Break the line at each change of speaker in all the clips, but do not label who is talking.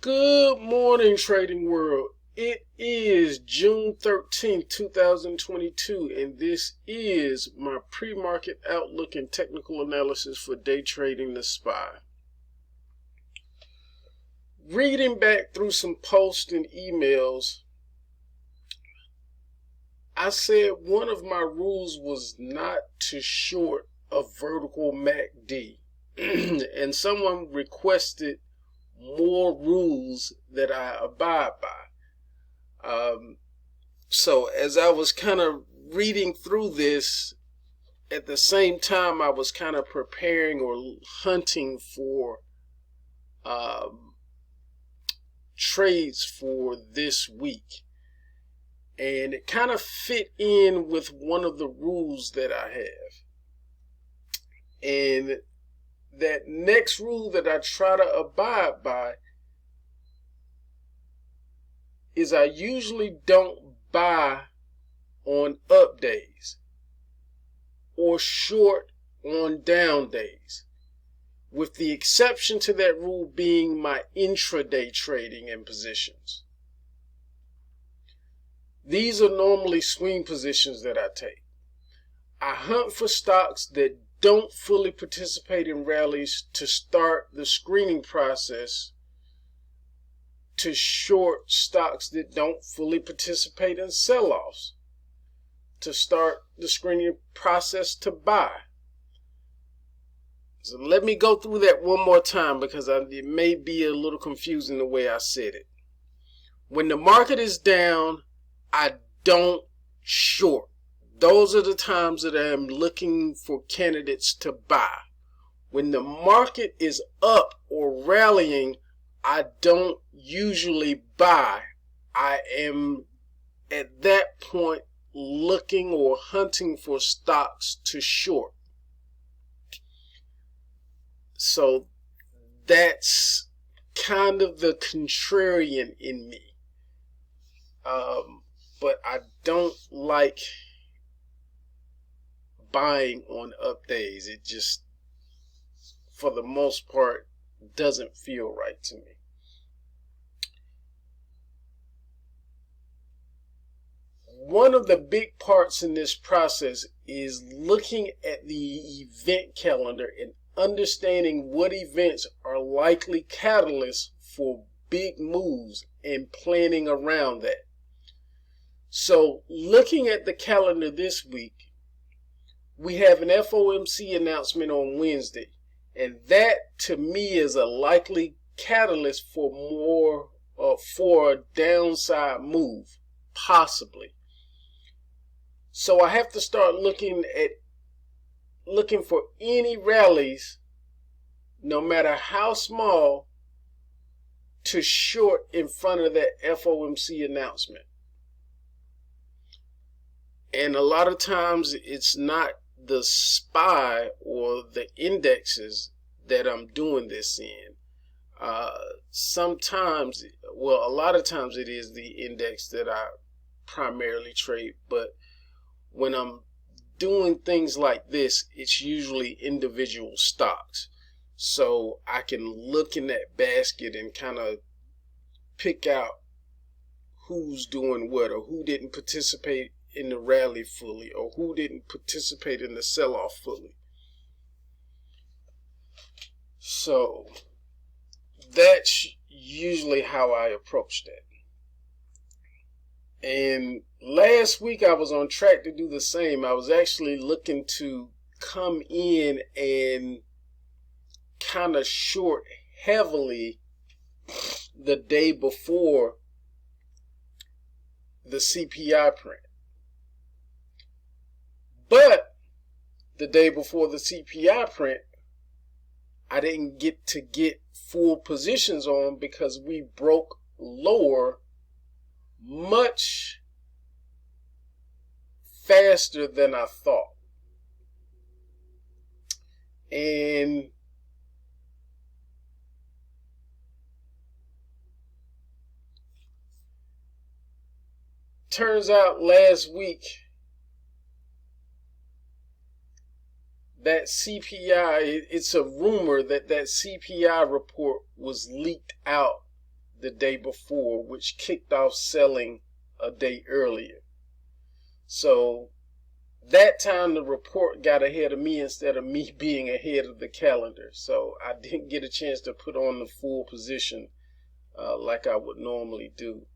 Good morning, trading world. It is June 13th, 2022, and this is my pre-market outlook and technical analysis for day trading the SPY. Reading back through some posts and emails, I said one of my rules was not to short a vertical MACD, and someone requested more rules that I abide by. So as I was kind of reading through this, at the same time I was kind of preparing or hunting for trades for this week, and it kind of fit in with one of the rules that I have. And that next rule that I try to abide by is I usually don't buy on up days or short on down days, with the exception to that rule being my intraday trading and positions. These are normally swing positions that I take. I hunt for stocks that don't fully participate in rallies to start the screening process, to short stocks that don't fully participate in sell-offs, to start the screening process to buy. So let me go through that one more time, because it may be a little confusing the way I said it. When the market is down, I don't short. Those are the times that I am looking for candidates to buy. When the market is up or rallying, I don't usually buy. I am at that point looking or hunting for stocks to short. So that's kind of the contrarian in me. But I don't like buying on up days. It just, for the most part, doesn't feel right to me. One of the big parts in this process is looking at the event calendar and understanding what events are likely catalysts for big moves and planning around that. So looking at the calendar this week, we have an FOMC announcement on Wednesday, and that to me is a likely catalyst for for a downside move, possibly. So I have to start looking for any rallies, no matter how small, to short in front of that FOMC announcement. And a lot of times it's not the SPY or the indexes that I'm doing this in. Sometimes, well, a lot of times it is the index that I primarily trade, but when I'm doing things like this, it's usually individual stocks. So I can look in that basket and kind of pick out who's doing what, or who didn't participate in the rally fully, or who didn't participate in the sell-off fully. So that's usually how I approach that. And last week I was on track to do the same. I was actually looking to come in and kind of short heavily the day before the CPI print. But the day before the CPI print, I didn't get to get full positions on because we broke lower much faster than I thought. And turns out last week that CPI, it's a rumor that that CPI report was leaked out the day before, which kicked off selling a day earlier. So that time the report got ahead of me instead of me being ahead of the calendar. So I didn't get a chance to put on the full position like I would normally do.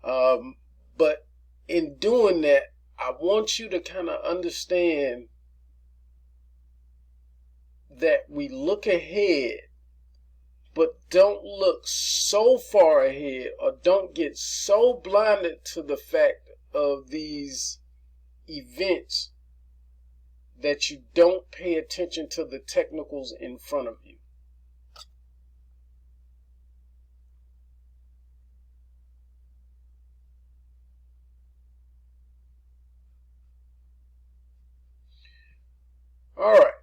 But in doing that, I want you to kind of understand that we look ahead, but don't look so far ahead, or don't get so blinded to the fact of these events that you don't pay attention to the technicals in front of you. All right.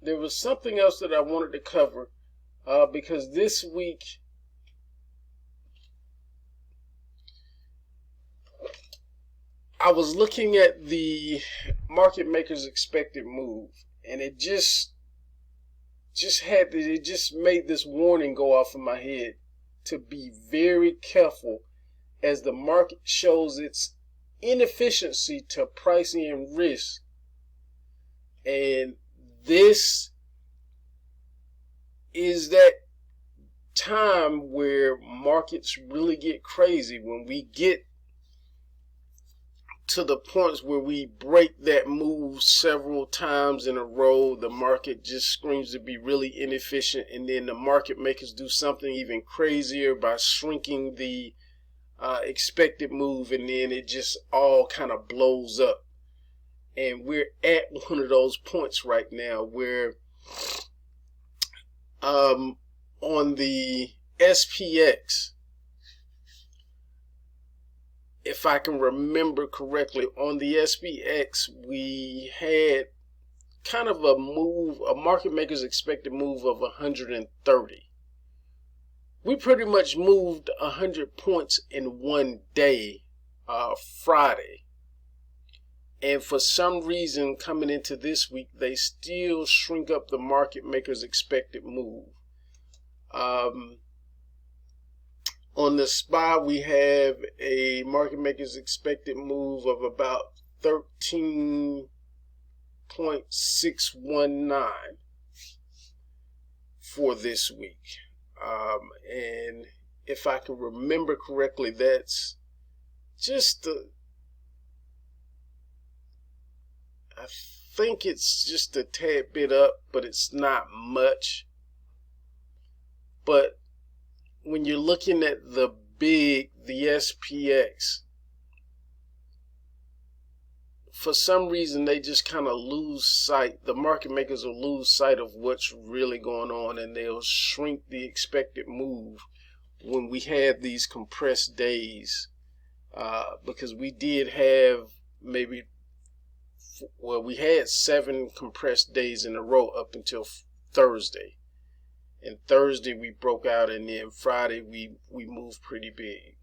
There was something else that I wanted to cover because this week I was looking at the market maker's expected move, and it just made this warning go off in my head to be very careful as the market shows its inefficiency to pricing in risk. And this is that time where markets really get crazy, when we get to the points where we break that move several times in a row. The market just screams to be really inefficient, and then the market makers do something even crazier by shrinking the expected move, and then it just all kind of blows up. And we're at one of those points right now where on the SPX, if I can remember correctly, on the SPX, we had kind of a move, a market maker's expected move of 130. We pretty much moved 100 points in one day, Friday. And for some reason, coming into this week, they still shrink up the market maker's expected move. On the SPY, we have a market maker's expected move of about 13.619 for this week. And if I can remember correctly, that's just I think it's just a tad bit up, but it's not much. But when you're looking at the SPX, for some reason they just kind of lose sight. The market makers will lose sight of what's really going on, and they'll shrink the expected move when we had these compressed days, because we did have we had 7 compressed days in a row up until Thursday. And Thursday we broke out, and then Friday we moved pretty big.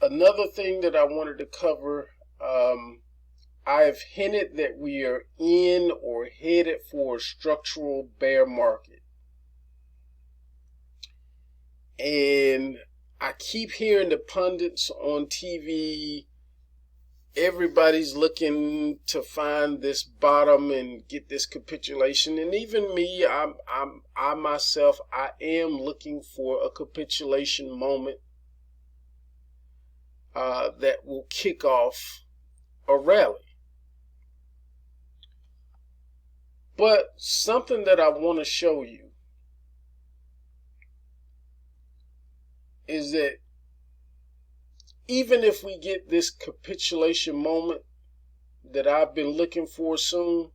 Another thing that I wanted to cover, I've hinted that we are in or headed for a structural bear market. And I keep hearing the pundits on TV, everybody's looking to find this bottom and get this capitulation. And even me, I myself, I am looking for a capitulation moment that will kick off a rally. But something that I want to show you is that even if we get this capitulation moment that I've been looking for soon,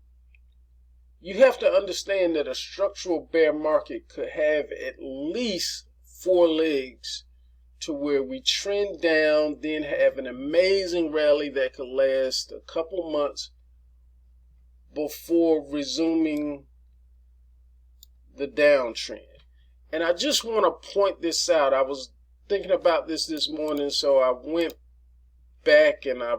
you have to understand that a structural bear market could have at least 4 legs, to where we trend down, then have an amazing rally that could last a couple months before resuming the downtrend. And I just want to point this out. I was thinking about this morning, so I went back and I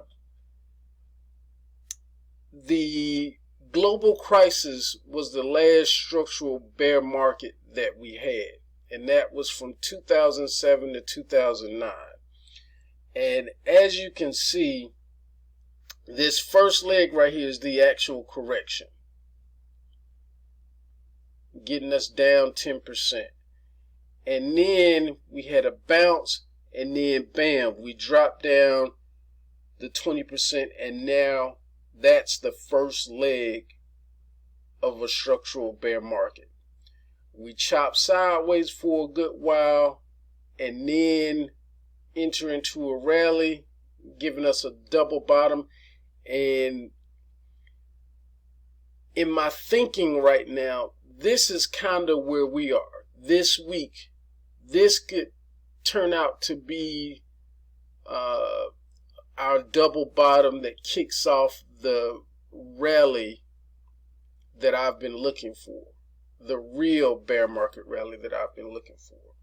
the global crisis was the last structural bear market that we had, and that was from 2007 to 2009. And as you can see, this first leg right here is the actual correction, getting us down 10%. And then we had a bounce, and then bam, we dropped down the 20%, and now that's the first leg of a structural bear market. We chop sideways for a good while and then enter into a rally, giving us a double bottom. And in my thinking right now, this is kind of where we are this week. This could turn out to be our double bottom that kicks off the rally that I've been looking for, the real bear market rally that I've been looking for.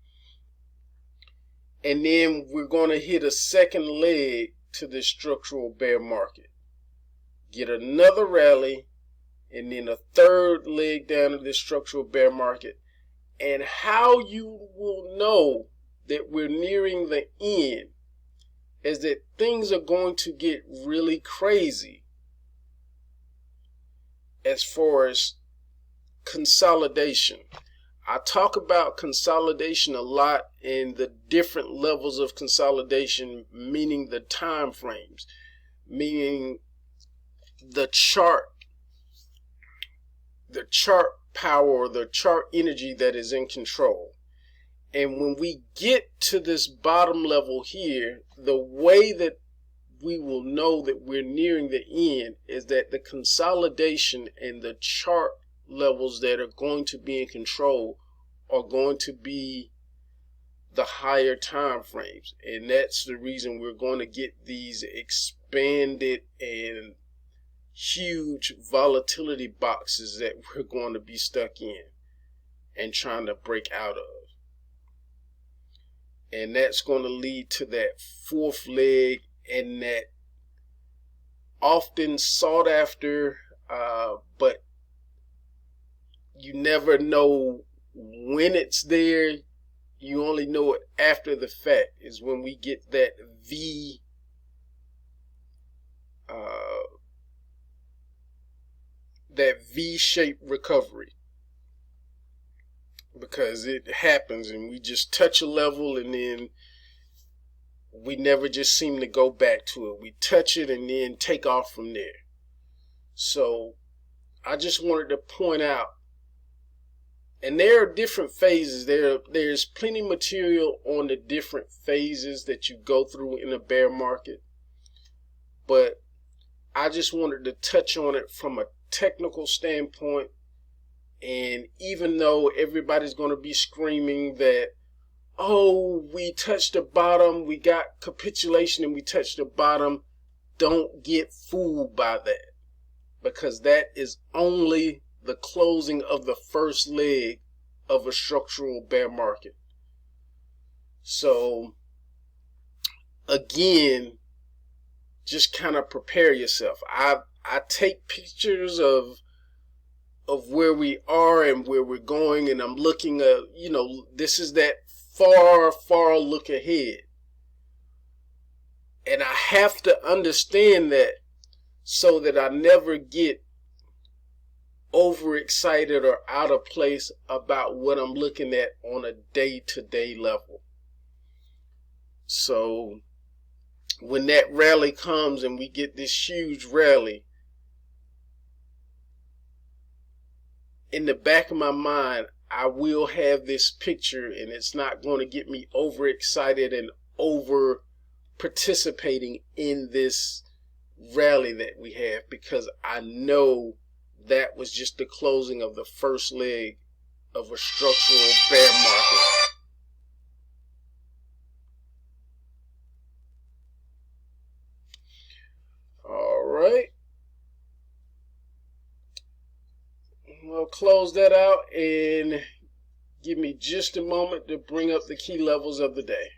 And then we're going to hit a second leg to this structural bear market, get another rally, and then a third leg down to this structural bear market. And how you will know that we're nearing the end is that things are going to get really crazy as far as consolidation. I talk about consolidation a lot, and the different levels of consolidation, meaning the time frames, meaning the chart power, or the chart energy that is in control. And when we get to this bottom level here, the way that we will know that we're nearing the end is that the consolidation and the chart levels that are going to be in control are going to be the higher time frames. And that's the reason we're going to get these expanded and huge volatility boxes that we're going to be stuck in and trying to break out of. And that's going to lead to that fourth leg and that often sought after, but you never know when it's there. You only know it after the fact, is when we get that V-shaped recovery, because it happens and we just touch a level and then we never just seem to go back to it. We touch it and then take off from there. So I just wanted to point out, and there are different phases. There's plenty of material on the different phases that you go through in a bear market, but I just wanted to touch on it from a technical standpoint. And even though everybody's going to be screaming that, oh, we touched the bottom, we got capitulation and we touched the bottom, don't get fooled by that, because that is only the closing of the first leg of a structural bear market. So again, just kind of prepare yourself. I take pictures of where we are and where we're going, and I'm looking at, this is that far look ahead. And I have to understand that so that I never get overexcited or out of place about what I'm looking at on a day-to-day level. So when that rally comes and we get this huge rally, in the back of my mind, I will have this picture, and it's not going to get me overexcited and over participating in this rally that we have, because I know that was just the closing of the first leg of a structural bear market. All right. I'll close that out and give me just a moment to bring up the key levels of the day.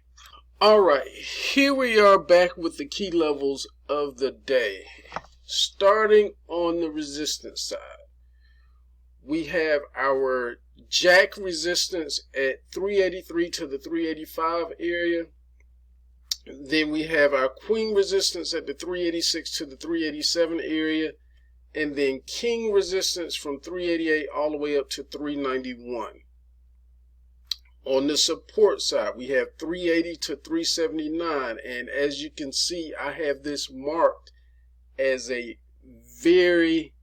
All right, here we are back with the key levels of the day. starting on the resistance side, we have our jack resistance at 383 to the 385 area. Then we have our queen resistance at the 386 to the 387 area. And then king resistance from 388 all the way up to 391. On the support side, we have 380 to 379. And as you can see, I have this marked as a very,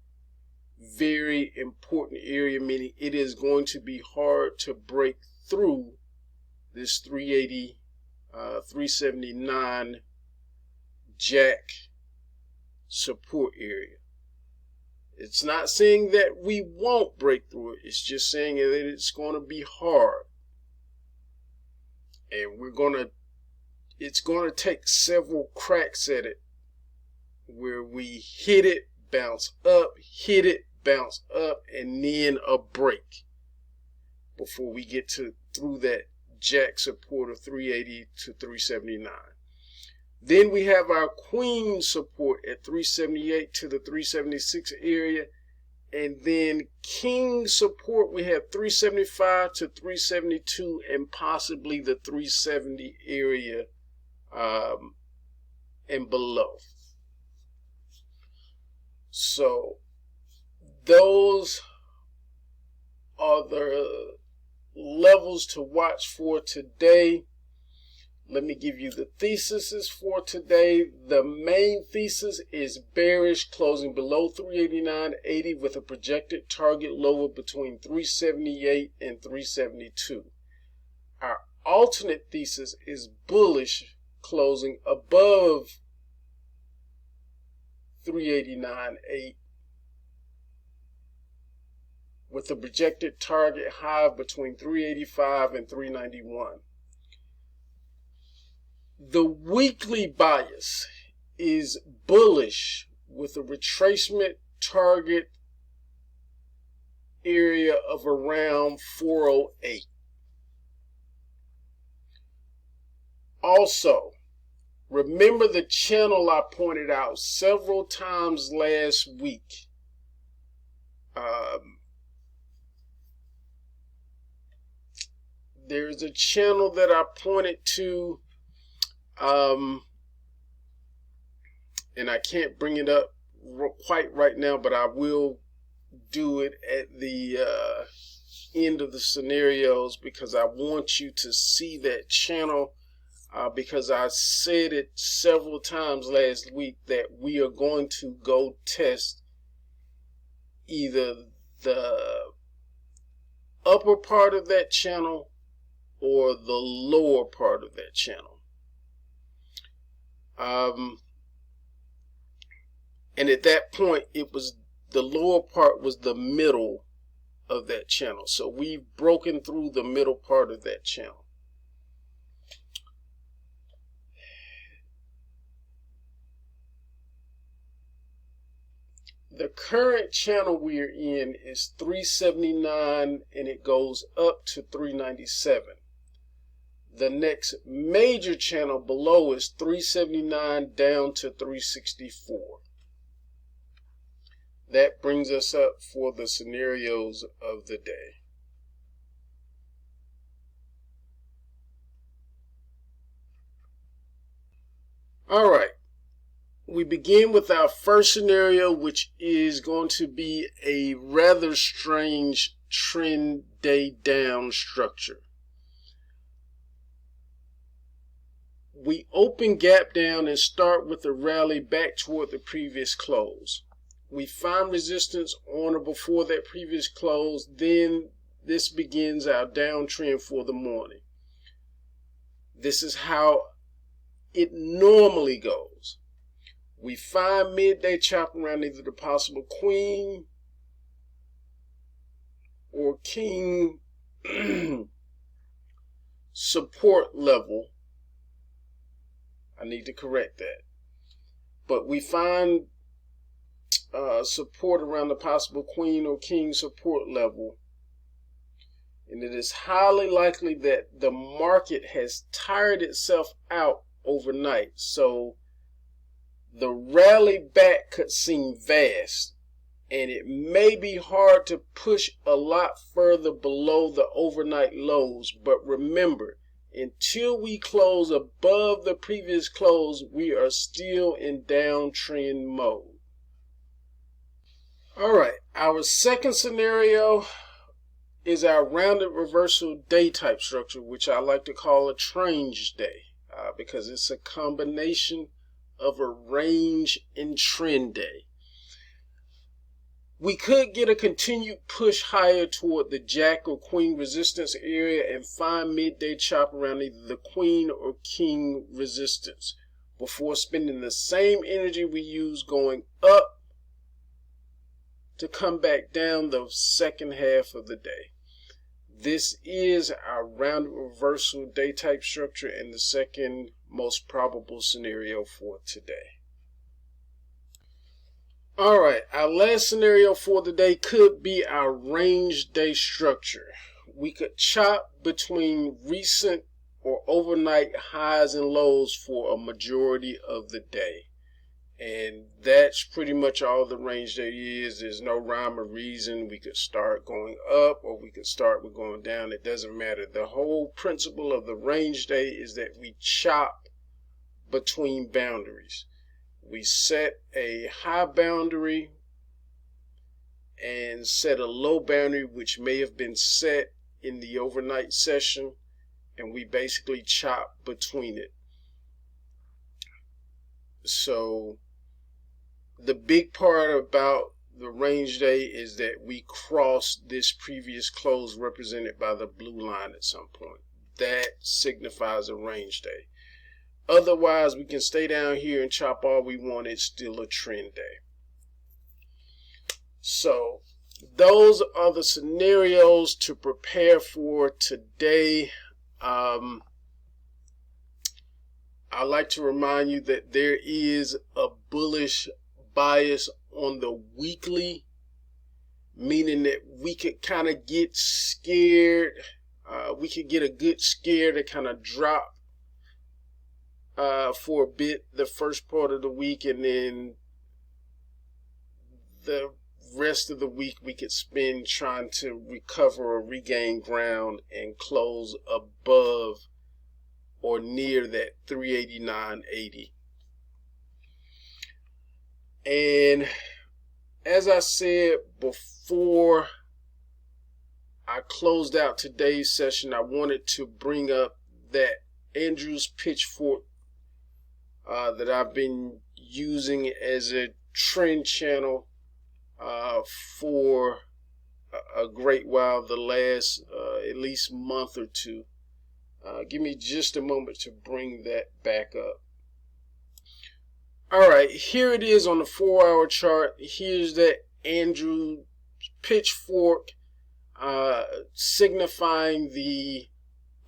very important area, meaning it is going to be hard to break through this 380, 379 jack support area. It's not saying that we won't break through it. It's just saying that it's going to be hard. And it's going to take several cracks at it where we hit it, bounce up, hit it, bounce up, and then a break before we get through that jack support of 380 to 379. Then we have our queen support at 378 to the 376 area. And then king support, we have 375 to 372 and possibly the 370 area and below. So those are the levels to watch for today. Let me give you the theses for today. The main thesis is bearish, closing below 389.80 with a projected target lower between 378 and 372. Our alternate thesis is bullish, closing above 389.8 with a projected target high between 385 and 391. The weekly bias is bullish with a retracement target area of around 408. Also, remember the channel I pointed out several times last week. There's a channel that I pointed to, and I can't bring it up quite right now, but I will do it at the end of the scenarios because I want you to see that channel because I said it several times last week that we are going to go test either the upper part of that channel or the lower part of that channel. And at that point, it was the lower part was the middle of that channel. So we've broken through the middle part of that channel. The current channel we're in is 379 and it goes up to 397. The next major channel below is 379 down to 364. That brings us up for the scenarios of the day. All right. We begin with our first scenario, which is going to be a rather strange trend day down structure. We open gap down and start with a rally back toward the previous close. We find resistance on or before that previous close, then this begins our downtrend for the morning. This is how it normally goes. We find midday chop around either the possible queen or king support level. I need to correct that. But we find support around the possible queen or king support level. And it is highly likely that the market has tired itself out overnight. So the rally back could seem vast, and it may be hard to push a lot further below the overnight lows, but remember, until we close above the previous close, we are still in downtrend mode. Alright, our second scenario is our rounded reversal day type structure, which I like to call a range day, because it's a combination of a range and trend day. We could get a continued push higher toward the jack or queen resistance area and find midday chop around either the queen or king resistance before spending the same energy we use going up to come back down the second half of the day. This is our rounded reversal day type structure and the second most probable scenario for today. Alright, our last scenario for the day could be our range day structure. We could chop between recent or overnight highs and lows for a majority of the day. And that's pretty much all the range day is. There's no rhyme or reason. We could start going up or we could start with going down. It doesn't matter. The whole principle of the range day is that we chop between boundaries. We set a high boundary and set a low boundary, which may have been set in the overnight session, and we basically chop between it. So the big part about the range day is that we cross this previous close represented by the blue line at some point. That signifies a range day. Otherwise, we can stay down here and chop all we want. It's still a trend day. So those are the scenarios to prepare for today. I'd like to remind you that there is a bullish bias on the weekly, meaning that we could kind of get scared. We could get a good scare to kind of drop for a bit the first part of the week, and then the rest of the week we could spend trying to recover or regain ground and close above or near that 389.80. And as I said before I closed out today's session, I wanted to bring up that Andrew's Pitchfork that I've been using as a trend channel for a great while, the last at least month or two. Give me just a moment to bring that back up. Alright, here it is on the 4-hour chart. Here's that Andrew Pitchfork signifying the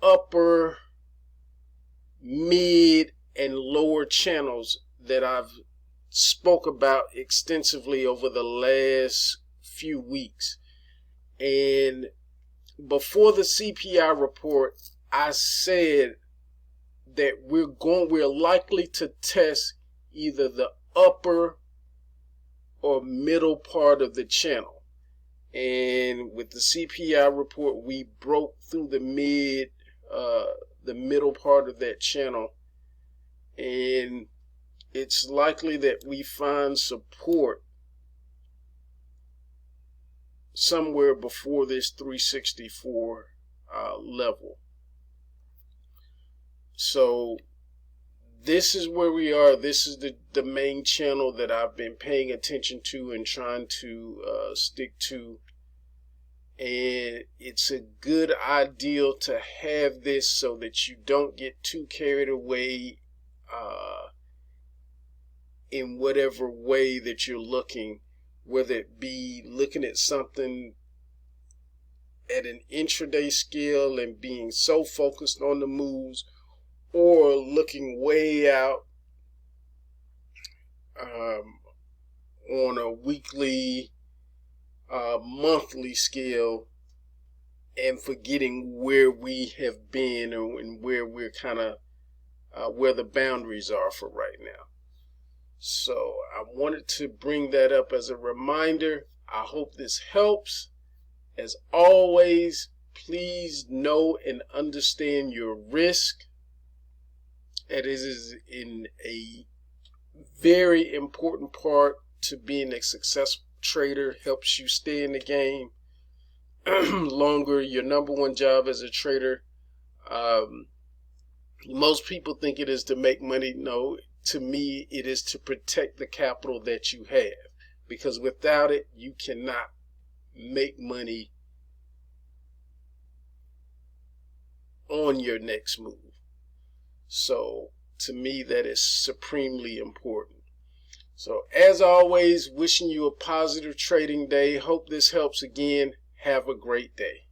upper, mid, and lower channels that I've spoke about extensively over the last few weeks. And before the CPI report, I said that we're likely to test either the upper or middle part of the channel. And with the CPI report, we broke through the middle part of that channel, and it's likely that we find support somewhere before this 364 level. So this is where we are. This is the main channel that I've been paying attention to and trying to stick to. And it's a good idea to have this so that you don't get too carried away in whatever way that you're looking, whether it be looking at something at an intraday scale and being so focused on the moves, or looking way out on a weekly, monthly scale and forgetting where we have been and where we're kind of where the boundaries are for right now. So I wanted to bring that up as a reminder. I hope this helps. As always, please know and understand your risk. It is in a very important part to being a successful trader. Helps you stay in the game longer. Your number one job as a trader. Most people think it is to make money. No, to me, it is to protect the capital that you have, because without it, you cannot make money on your next move. So to me, that is supremely important. So as always, wishing you a positive trading day. Hope this helps again. Have a great day.